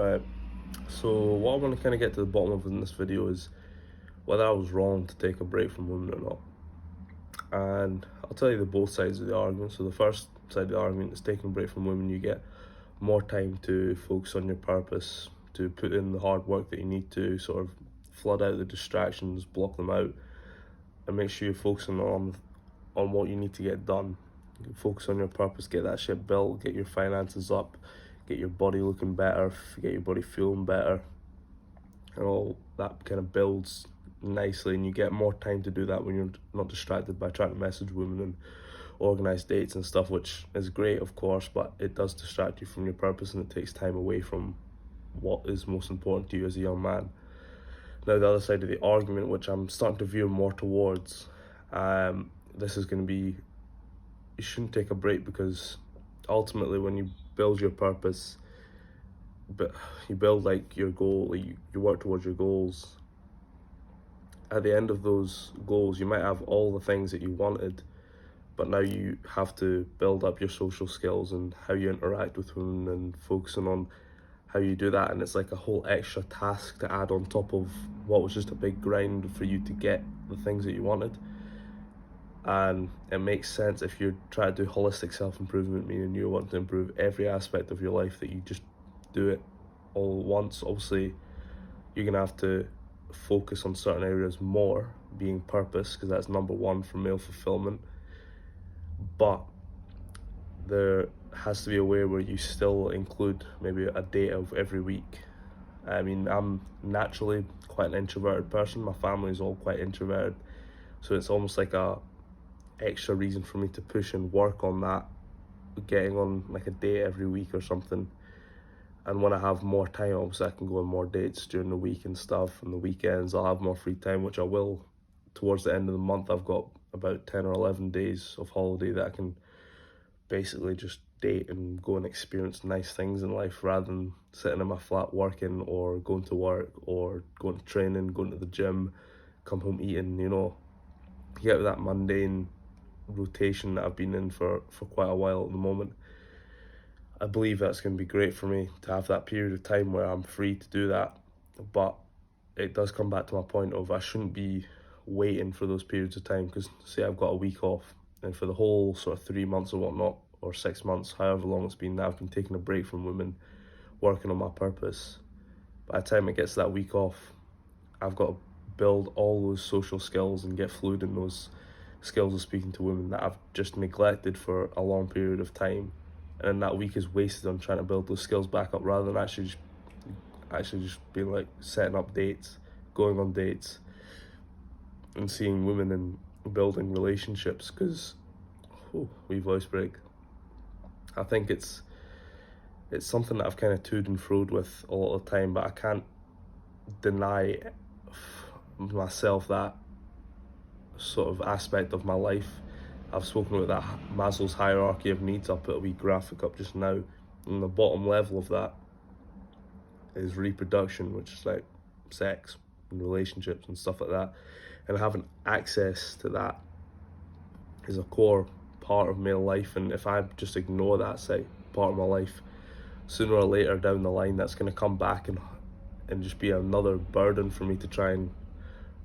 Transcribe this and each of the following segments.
Right. So what I want to kind of get to the bottom of in this video is whether I was wrong to take a break from women or not. And I'll tell you the both sides of the argument. So the first side of the argument is taking a break from women, you get more time to focus on your purpose, to put in the hard work that you need to, sort of flood out the distractions, block them out, and make sure you're focusing on what you need to get done. Focus on your purpose, get that shit built, get your finances up, get your body looking better, get your body feeling better, and all that kind of builds nicely, and you get more time to do that when you're not distracted by trying to message women and organize dates and stuff, which is great, of course, but it does distract you from your purpose and it takes time away from what is most important to you as a young man. Now, the other side of the argument, which I'm starting to veer more towards, this is going to be, you shouldn't take a break, because ultimately when you build your purpose, but you build like your goal, like you work towards your goals, at the end of those goals you might have all the things that you wanted, but now you have to build up your social skills and how you interact with women and focusing on how you do that, and it's like a whole extra task to add on top of what was just a big grind for you to get the things that you wanted. And it makes sense if you're trying to do holistic self-improvement, meaning you want to improve every aspect of your life, that you just do it all at once. Obviously you're gonna have to focus on certain areas more, being purpose, because that's number one for male fulfillment, but there has to be a way where you still include maybe a day of every week. I mean, I'm naturally quite an introverted person, my family is all quite introverted, so it's almost like a extra reason for me to push and work on that, getting on like a day every week or something. And when I have more time, obviously I can go on more dates during the week and stuff, and the weekends I'll have more free time, which I will. Towards the end of the month I've got about 10 or 11 days of holiday that I can basically just date and go and experience nice things in life, rather than sitting in my flat working or going to work or going to training, going to the gym, come home eating, you get that mundane rotation that I've been in for quite a while at the moment. I believe that's going to be great for me to have that period of time where I'm free to do that, but it does come back to my point of I shouldn't be waiting for those periods of time, because say I've got a week off, and for the whole sort of 3 months or whatnot, or 6 months, however long it's been, that I've been taking a break from women, working on my purpose. By the time it gets that week off, I've got to build all those social skills and get fluid in those skills of speaking to women that I've just neglected for a long period of time, and then that week is wasted on trying to build those skills back up, rather than actually just being like setting up dates, going on dates, and seeing women and building relationships. Because we voice break. I think it's something that I've kind of toed and froed with a lot of the time, but I can't deny myself that sort of aspect of my life. I've spoken about that Maslow's hierarchy of needs. I'll put a wee graphic up just now, and the bottom level of that is reproduction, which is like sex and relationships and stuff like that, and having access to that is a core part of male life. And if I just ignore that part of my life, sooner or later down the line that's going to come back and just be another burden for me to try and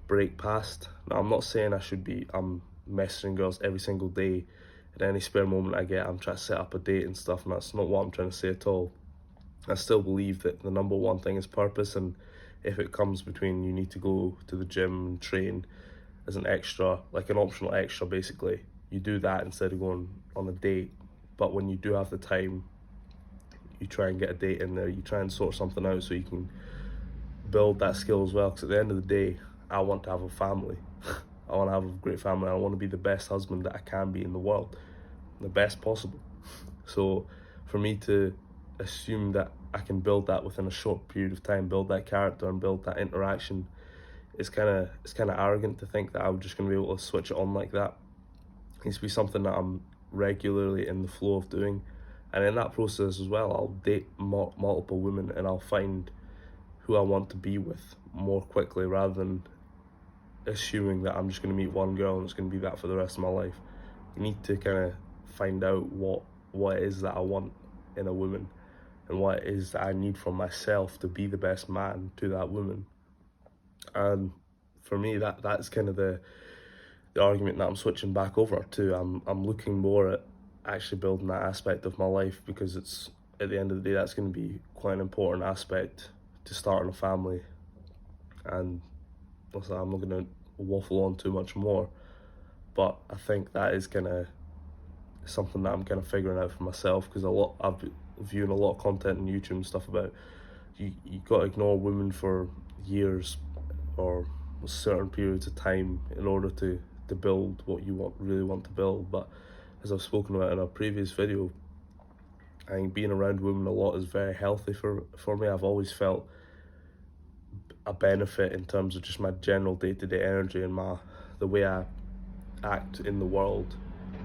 break past. Now, I'm not saying I'm messaging girls every single day. At any spare moment I get, I'm trying to set up a date and stuff, and that's not what I'm trying to say at all. I still believe that the number one thing is purpose, and if it comes between you need to go to the gym and train as an extra, like an optional extra basically, you do that instead of going on a date. But when you do have the time, you try and get a date in there, you try and sort something out so you can build that skill as well, because at the end of the day, I want to have a family. I want to have a great family. I want to be the best husband that I can be in the world, the best possible. So for me to assume that I can build that within a short period of time, build that character and build that interaction, it's kind of arrogant to think that I'm just going to be able to switch it on like that. It needs to be something that I'm regularly in the flow of doing, and in that process as well, I'll date multiple women and I'll find who I want to be with more quickly, rather than assuming that I'm just going to meet one girl and it's going to be that for the rest of my life. You need to kind of find out what it is that I want in a woman, and what it is that I need from myself to be the best man to that woman. And for me, that's kind of the argument that I'm switching back over to. I'm looking more at actually building that aspect of my life, because it's, at the end of the day, that's going to be quite an important aspect to starting a family. And listen, I'm not going to waffle on too much more, but I think that is kind of something that I'm kind of figuring out for myself, because I've been viewing a lot of content on YouTube and stuff about you got to ignore women for years or certain periods of time in order to build what you really want to build. But as I've spoken about in a previous video, I think being around women a lot is very healthy for me. I've always felt a benefit in terms of just my general day-to-day energy and the way I act in the world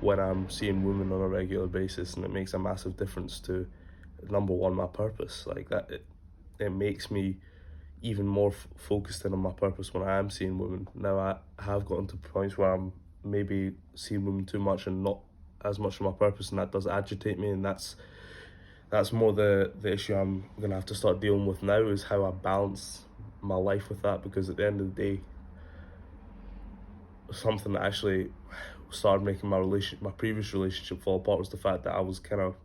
when I'm seeing women on a regular basis, and it makes a massive difference to, number one, my purpose. Like that, it makes me even more focused in on my purpose when I am seeing women. Now I have gotten to points where I'm maybe seeing women too much and not as much of my purpose, and that does agitate me, and that's more the issue I'm gonna have to start dealing with now, is how I balance my life with that. Because at the end of the day, something that actually started making my previous relationship fall apart was the fact that I was kind of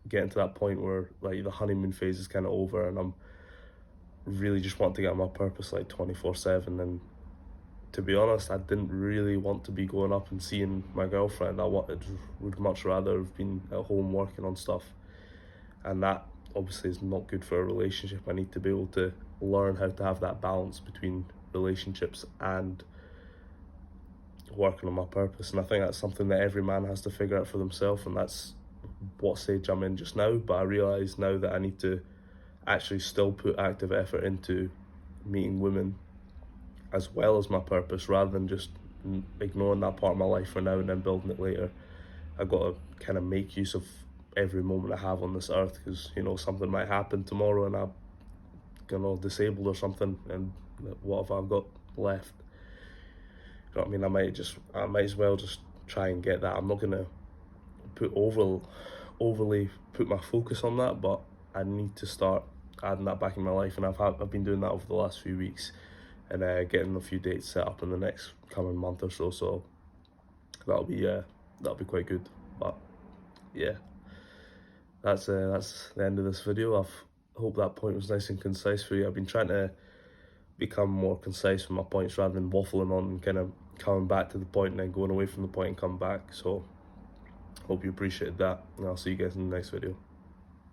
getting to that point where like the honeymoon phase is kind of over, and I'm really just want to get on my purpose like 24/7. And to be honest, I didn't really want to be going up and seeing my girlfriend. Would much rather have been at home working on stuff, and that obviously is not good for a relationship. I need to be able to learn how to have that balance between relationships and working on my purpose. And I think that's something that every man has to figure out for themselves, and that's what stage I'm in just now. But I realise now that I need to actually still put active effort into meeting women as well as my purpose, rather than just ignoring that part of my life for now and then building it later. I've got to kind of make use of every moment I have on this earth, because something might happen tomorrow and I'm disabled or something, and what have I got left? You know what I mean? I might as well just try and get that. I'm not gonna overly put my focus on that, but I need to start adding that back in my life, and I've been doing that over the last few weeks, and getting a few dates set up in the next coming month or so. So that'll be quite good. But yeah, that's the end of this video. I hope that point was nice and concise for you. I've been trying to become more concise with my points rather than waffling on and kind of coming back to the point and then going away from the point and come back. So hope you appreciated that, and I'll see you guys in the next video.